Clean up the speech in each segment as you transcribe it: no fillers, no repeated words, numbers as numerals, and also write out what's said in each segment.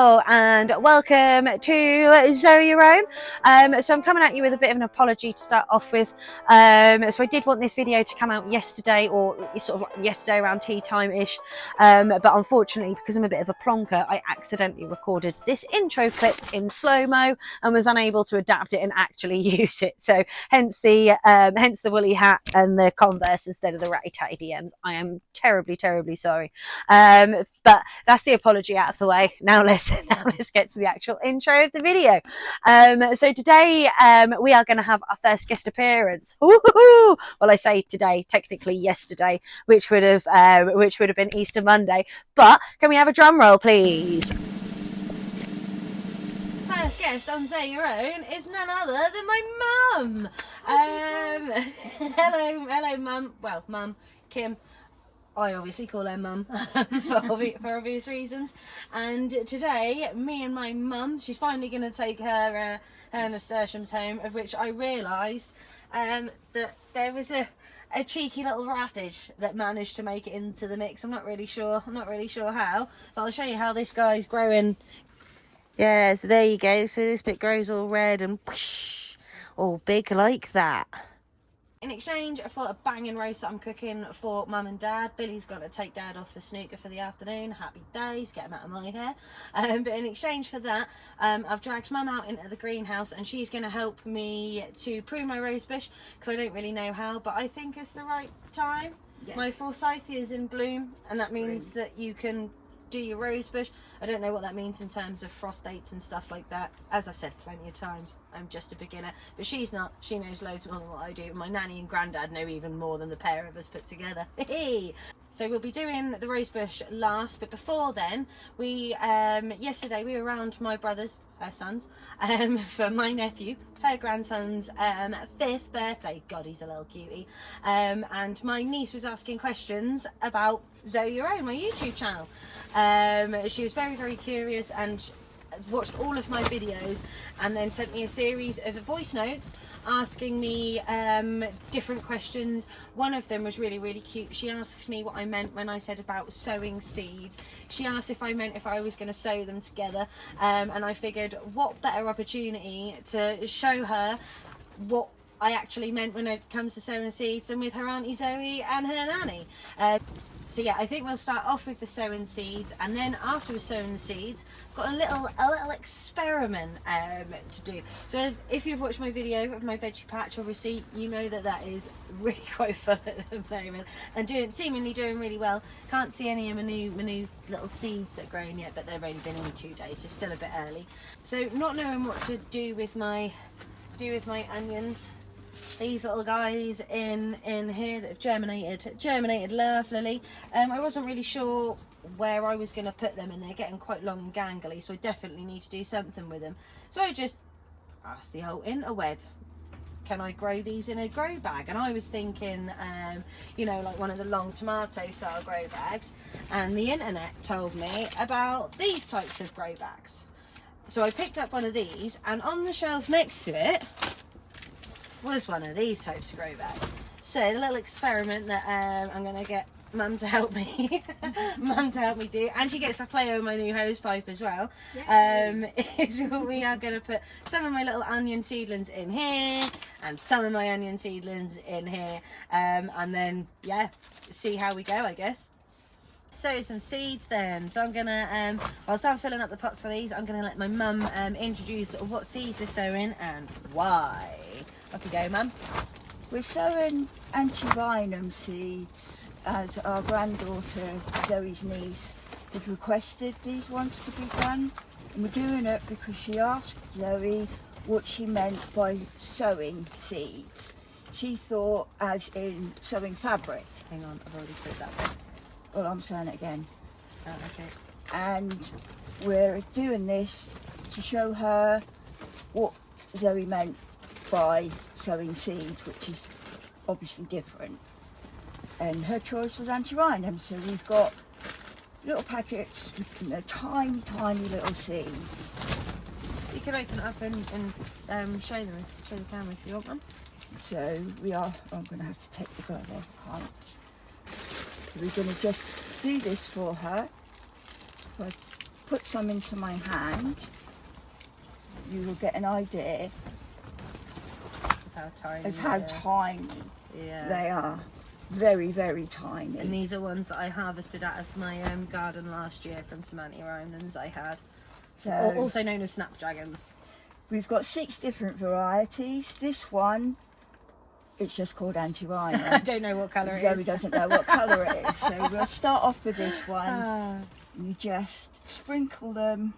Hello and welcome to Zoe Your Own. So I'm coming at you with a bit of an apology to start off with. So I did want this video to come out yesterday, or sort of like yesterday around tea time-ish, but unfortunately, because I'm a bit of a plonker, I accidentally recorded this intro clip in slow-mo and was unable to adapt it and actually use it. So hence the woolly hat and the Converse instead of the ratty tatty DMs. I am terribly, terribly sorry. But that's the apology out of the way. Now let's get to the actual intro of the video. So today we are going to have our first guest appearance. Well, I say today, technically yesterday, which would have been Easter Monday. But can we have a drum roll, please? First guest on Say Your Own is none other than my mum. Hello, mum. Well, mum, Kim. I obviously call her mum for obvious reasons. And today, me and my mum, she's finally going to take her nasturtiums home, of which I realised that there was a cheeky little radish that managed to make it into the mix. I'm not really sure how, but I'll show you how this guy's growing. Yeah, so there you go. So this bit grows all red and whoosh, all big like that. In exchange for a banging roast that I'm cooking for mum and dad, Billy's got to take dad off for snooker for the afternoon. Happy days, get him out of my hair. But in exchange for that, I've dragged mum out into the greenhouse and she's going to help me to prune my rose bush, because I don't really know how, but I think it's the right time. Yeah. My forsythia is in bloom, and that means that you can do your rose bush. I don't know what that means in terms of frost dates and stuff like that. As I've said plenty of times, I'm just a beginner, but she's not. She knows loads more than what I do. My nanny and granddad know even more than the pair of us put together. So we'll be doing the rose bush last, but before then, we yesterday we were around my brother's, her son's, for my nephew, her grandson's 5th birthday. God, he's a little cutie. And my niece was asking questions about Zoe Your Own, my YouTube channel. She was very, very curious and watched all of my videos, and then sent me a series of voice notes asking me different questions. One of them was really, really cute. She asked me what I meant when I said about sowing seeds. She asked if I meant if I was going to sow them together, and I figured what better opportunity to show her what I actually meant when it comes to sowing seeds than with her Auntie Zoe and her nanny. So yeah, I think we'll start off with the sowing seeds, and then after we've sown the seeds, got a little experiment to do. So if you've watched my video of my veggie patch, obviously you know that is really quite fun at the moment, and seemingly doing really well. Can't see any of my new little seeds that are growing yet, but they've only been in 2 days, so still a bit early. So not knowing what to do with my onions. These little guys in here that have germinated lovely. I wasn't really sure where I was going to put them, and they're getting quite long and gangly, so I definitely need to do something with them. So I just asked the old interweb, can I grow these in a grow bag? And I was thinking, like one of the long tomato style grow bags, and the internet told me about these types of grow bags. So I picked up one of these, and on the shelf next to it was one of these types of grow bags. So the little experiment that I'm going to get mum to help me do, and she gets to play with my new hose pipe as well, is we are going to put some of my little onion seedlings in here and some of my onion seedlings in here, and then see how we go, I guess. Sow some seeds then. So I'm gonna whilst I'm filling up the pots for these, I'm gonna let my mum introduce what seeds we're sowing and why. Off you go, mum. We're sowing antirrhinum seeds, as our granddaughter, Zoe's niece, had requested these ones to be done. And we're doing it because she asked Zoe what she meant by sewing seeds. She thought as in sewing fabric. Hang on, I've already said that one. Well, I'm saying it again. Oh, okay. And we're doing this to show her what Zoe meant by sowing seeds, which is obviously different. And her choice was antirrhinum, so we've got little packets with tiny, tiny little seeds. You can open it up and show the camera if you want, mum. So I'm going to have to take the glove off, I can't. So we're going to just do this for her. If I put some into my hand, you will get an idea How tiny of how tiny they are. Very, very tiny. And these are ones that I harvested out of my garden last year from some antirrhinums I had. So, also known as snapdragons. We've got 6 different varieties. This one, it's just called antirrhinum. I don't know what colour it is. Zoe doesn't know what colour it is. So we'll start off with this one. You just sprinkle them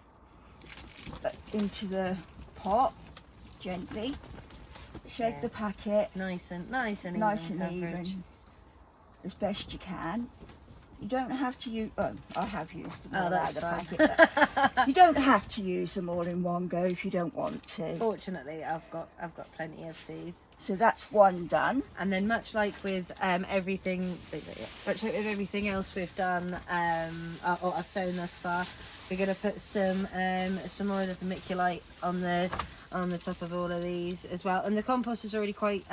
into the pot gently. Shake the packet. Nice and even. As best you can. You don't have to use. Oh, I have used them all out of the packet. You don't have to use them all in one go if you don't want to. Fortunately, I've got plenty of seeds. So that's one done. And then, much like with everything else we've done, or I've sown thus far, we're going to put some more of the vermiculite on the top of all of these as well. And the compost is already quite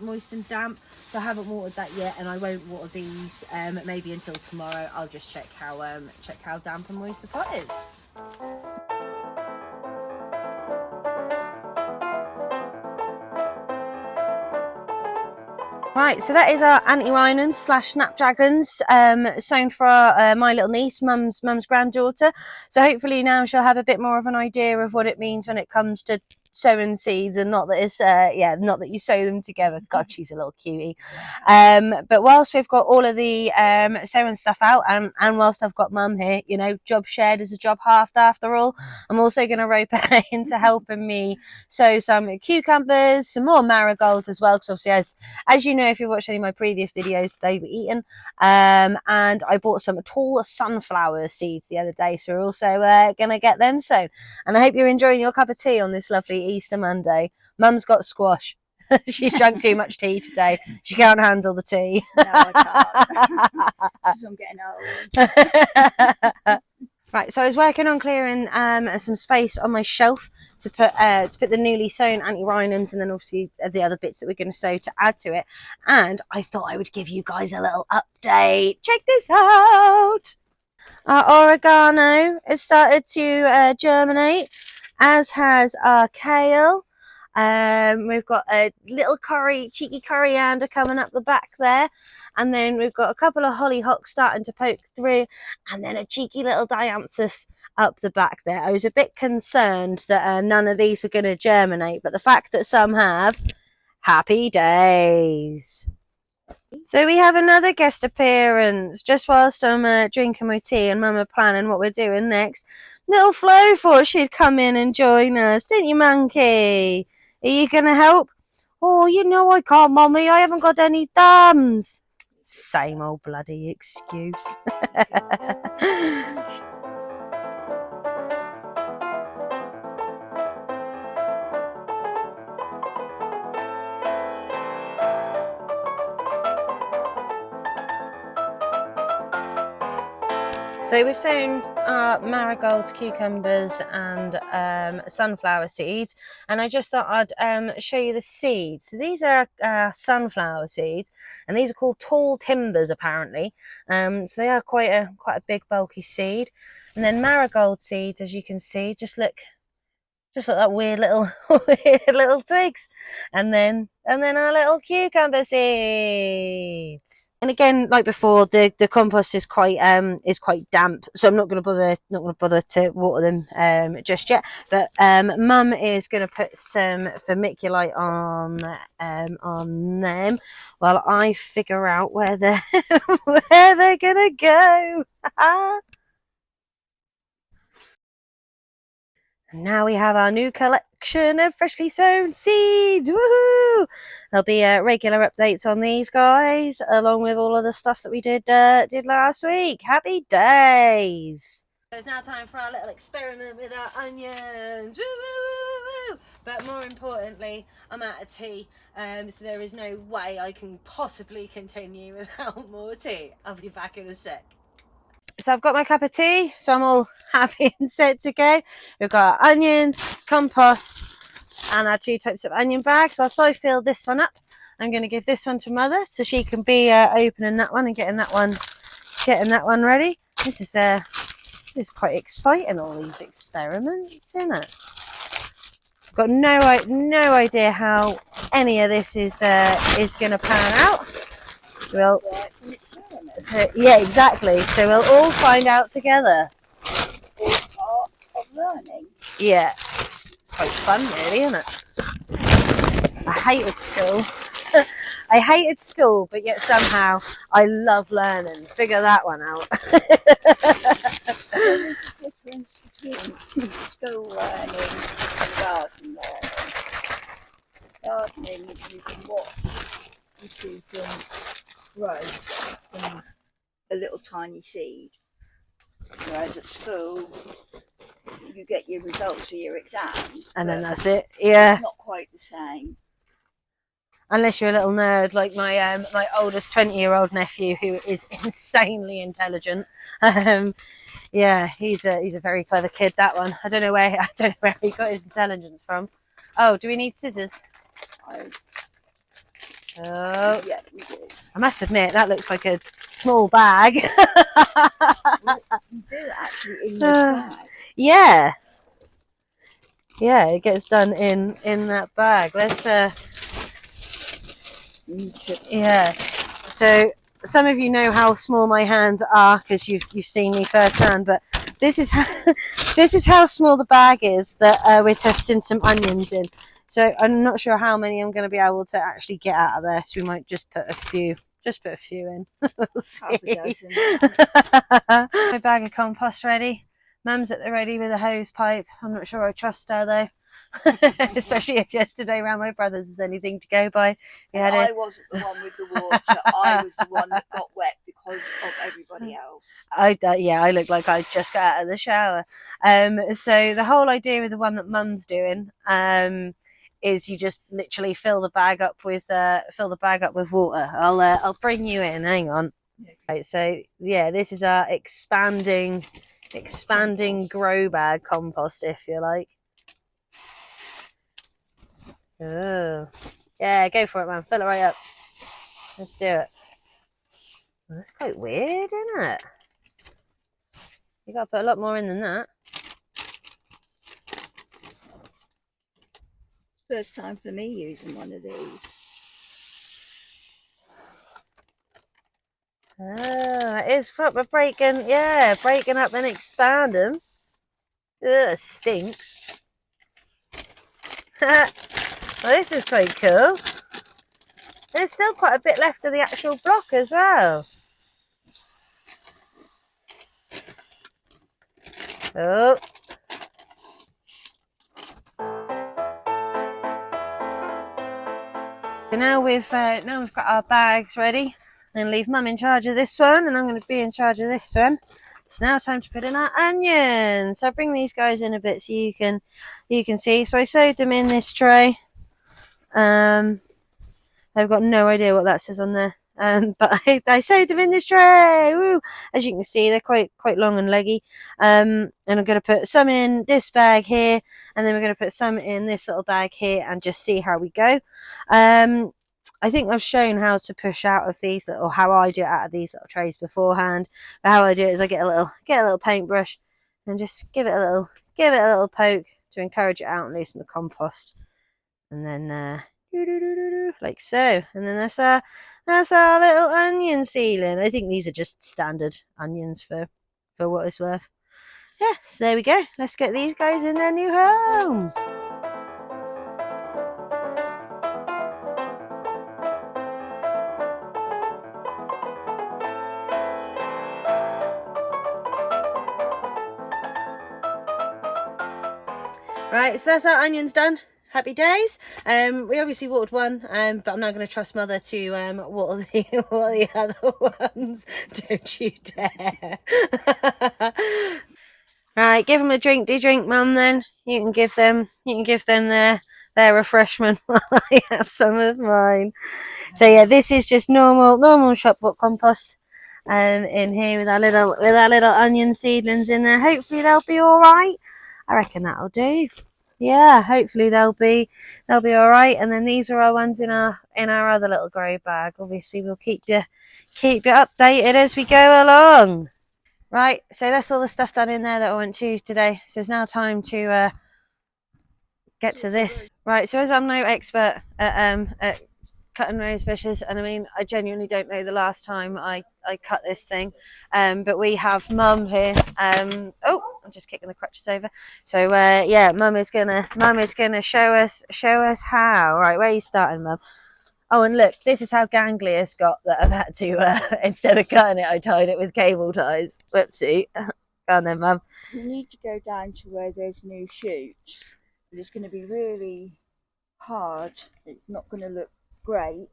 moist and damp, so I haven't watered that yet, and I won't water these maybe until tomorrow. I'll just check how damp and moist the pot is. Right, so that is our antirrhinums / snapdragons sown for my little niece, mum's granddaughter. So hopefully now she'll have a bit more of an idea of what it means when it comes to sowing seeds, and not that it's not that you sow them together. God, she's a little cutie. But whilst we've got all of the sowing stuff out, and whilst I've got mum here, you know, job shared is a job halved after all, I'm also going to rope her into helping me sow some cucumbers, some more marigolds as well, because obviously as you know, if you've watched any of my previous videos, they were eaten. And I bought some tall sunflower seeds the other day, so we're also going to get them sown. And I hope you're enjoying your cup of tea on this lovely Easter Monday. Mum's got squash. She's drunk too much tea today. She can't handle the tea. No, I can't. Because I'm getting old. Right, so I was working on clearing some space on my shelf to put the newly sown antirrhinums, and then obviously the other bits that we're going to sow to add to it. And I thought I would give you guys a little update. Check this out. Our oregano has started to germinate, as has our kale. We've got a little cheeky coriander coming up the back there, and then we've got a couple of hollyhocks starting to poke through, and then a cheeky little dianthus up the back there. I was a bit concerned that none of these were going to germinate, but the fact that some have, happy days. So we have another guest appearance just whilst I'm drinking my tea and Mum are planning what we're doing next. Little Flo thought she'd come in and join us, didn't you, Monkey? Are you going to help? Oh, you know I can't, Mummy. I haven't got any thumbs. Same old bloody excuse. So we've sown marigolds, cucumbers and sunflower seeds, and I just thought I'd show you the seeds. So these are sunflower seeds, and these are called tall timbers apparently. So they are quite a big bulky seed. And then marigold seeds, as you can see, just look like weird little little twigs. And then our little cucumber seeds. And again, like before, the compost is quite damp, so I'm not going to bother to water them just yet. But Mum is going to put some vermiculite on them while I figure out where they're going to go. And now we have our new collection of freshly sown seeds. Woohoo! There'll be regular updates on these guys, along with all of the stuff that we did last week. Happy days! So it's now time for our little experiment with our onions. Woo, woo, woo, woo. But more importantly, I'm out of tea, so there is no way I can possibly continue without more tea. I'll be back in a sec. So I've got my cup of tea, so I'm all happy and set to go. We've got our onions, compost, and our 2 types of onion bags. Whilst I fill this one up, I'm going to give this one to Mother so she can be opening that one and getting that one ready. This is This is quite exciting, all these experiments, isn't it? Got no idea how any of this is going to pan out. So yeah, exactly. So we'll all find out together. All part of learning. Yeah, it's quite fun, really, isn't it? I hated school. I hated school, but yet somehow I love learning. Figure that one out. There is a difference between school learning and garden learning. Gardening, you can watch, you see things grow from a little tiny seed. Whereas at school, you get your results for your exams. And then that's it. Yeah. It's not quite the same. Unless you're a little nerd like my my oldest 20-year-old nephew, who is insanely intelligent. Yeah, he's a very clever kid. That one. I don't know where he got his intelligence from. Oh, do we need scissors? Oh, Yeah, we do. I must admit that looks like a small bag. You do actually in this bag. Yeah, it gets done in that bag. Let's yeah. So some of you know how small my hands are because you've seen me firsthand, but this is how small the bag is that we're testing some onions in. So I'm not sure how many I'm going to be able to actually get out of there. So we might just put a few in. We'll see. My bag of compost ready. Mum's at the ready with a hose pipe. I'm not sure I trust her though. Especially if yesterday around my brother's is anything to go by. I wasn't the one with the water. I was the one that got wet because of everybody else. I look like I just got out of the shower. So the whole idea with the one that Mum's doing is you just literally fill the bag up with water. I'll bring you in. Hang on. Right, so yeah, this is our expanding grow bag compost, if you like. Oh, yeah, go for it, man. Fill it right up. Let's do it. Well, that's quite weird, isn't it? You got to put a lot more in than that. First time for me using one of these. Oh, it is proper breaking up and expanding. Ugh, stinks. Well, this is quite cool. There's still quite a bit left of the actual block as well. Oh. So now we've got our bags ready. I'm going to leave Mum in charge of this one, and I'm going to be in charge of this one. It's now time to put in our onions. So I'll bring these guys in a bit so you can see. So I sewed them in this tray. I've got no idea what that says on there. But I sewed them in this tray. Woo! As you can see, they're quite long and leggy. And I'm going to put some in this bag here, and then we're going to put some in this little bag here, and just see how we go. I think I've shown how to push out of these little, how I do it out of these little trays beforehand. But how I do it is I get a little paintbrush and just give it a little poke to encourage it out and loosen the compost, and then like so, and then that's our little onion sealing. I think these are just standard onions for what it's worth. Yeah, so there we go. Let's get these guys in their new homes. Right, so that's our onions done. Happy days. We obviously watered one, but I'm not going to trust Mother to water the other ones. Don't you dare. Right, give them a drink. Do you drink, Mum? Then you can give them their refreshment while I have some of mine. So yeah, this is just normal shop bought compost. In here with our little onion seedlings in there. Hopefully they'll be all right. I reckon that'll do. Yeah, hopefully they'll be all right. And then these are our ones in our other little grow bag. Obviously, we'll keep you updated as we go along. Right, so that's all the stuff done in there that I went to today. So it's now time to get to this. Right, so as I'm no expert at cutting rose bushes, and I mean, I genuinely don't know the last time I cut this thing, but we have Mum here. Oh, I'm just kicking the crutches over. So yeah, Mum is gonna show us how. Right, where are you starting, Mum? Oh, and look, this is how gangly it's got that I've had to, instead of cutting it, I tied it with cable ties. Whoopsie. Go on then, Mum. We need to go down to where there's new shoots, but it's going to be really hard. It's not going to look great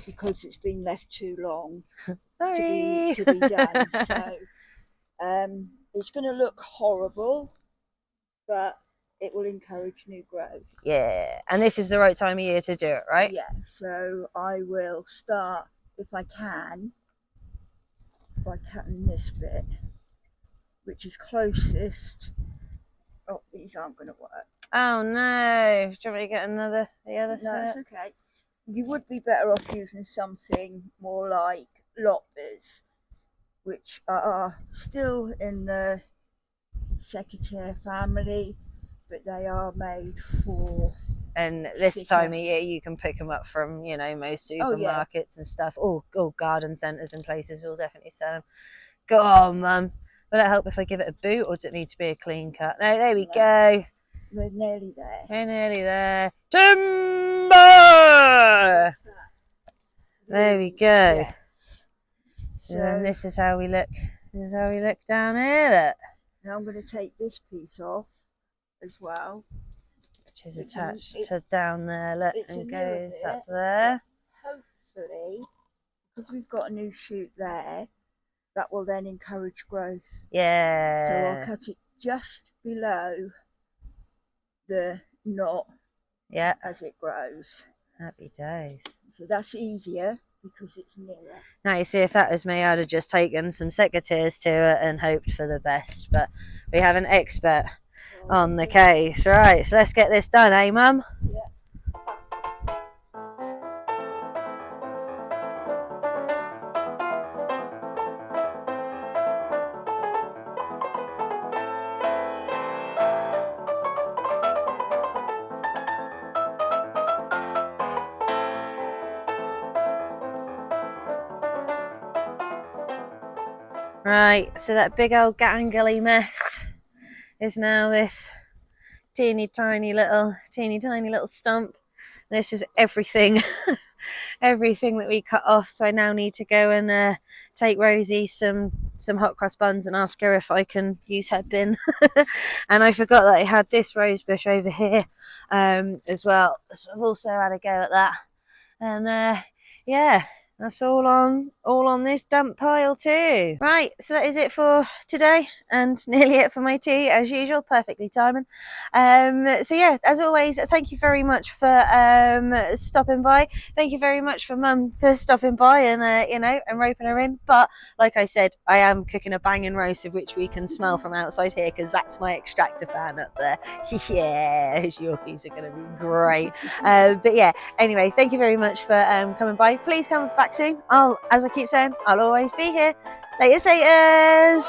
because it's been left too long Sorry. to be done. So it's going to look horrible, but it will encourage new growth. Yeah, and this is the right time of year to do it, right? Yeah, so I will start, if I can, by cutting this bit, which is closest. Oh, these aren't going to work. Oh no, do you want me to get the other No, set? it's okay. You would be better off using something more like loppers, which are still in the secateurs family, but they are made for. And this thicker. time of year, you can pick them up from, most supermarkets and stuff. All garden centres and places will definitely sell them. Go on, Mum. Will it help if I give it a boot, or does it need to be a clean cut? No, there we go. We're nearly there. We're nearly there. Timber! There we go. Yeah. So then this is how we look. This is how we look down here. Look. Now I'm going to take this piece off as well. Which is attached to down there, look, and goes up there. Hopefully, because we've got a new shoot there, that will then encourage growth. Yeah. So I'll cut it just below the knot. Yeah. As it grows. Happy days. So that's easier because it's nearer. Now you see, if that was me, I'd have just taken some secateurs to it and hoped for the best. But we have an expert on the case. Right, so let's get this done, eh, Mum? Yeah. Right, so that big old gangly mess is now this teeny tiny little stump. This is everything everything that we cut off. So I now need to go and take Rosie some hot cross buns and ask her if I can use her bin. And I forgot that I had this rose bush over here as well, so I've also had a go at that. And yeah, that's all on this dump pile too. Right, so that is it for today, and nearly it for my tea as usual. Perfectly timing. So yeah, as always, thank you very much for stopping by. Thank you very much for Mum for stopping by and and roping her in. But like I said, I am cooking a banging roast, of which we can smell from outside here, because that's my extractor fan up there. Yeah, those Yorkies are going to be great. But yeah, anyway, thank you very much for coming by. Please come back soon. As I keep saying, I'll always be here. Laters.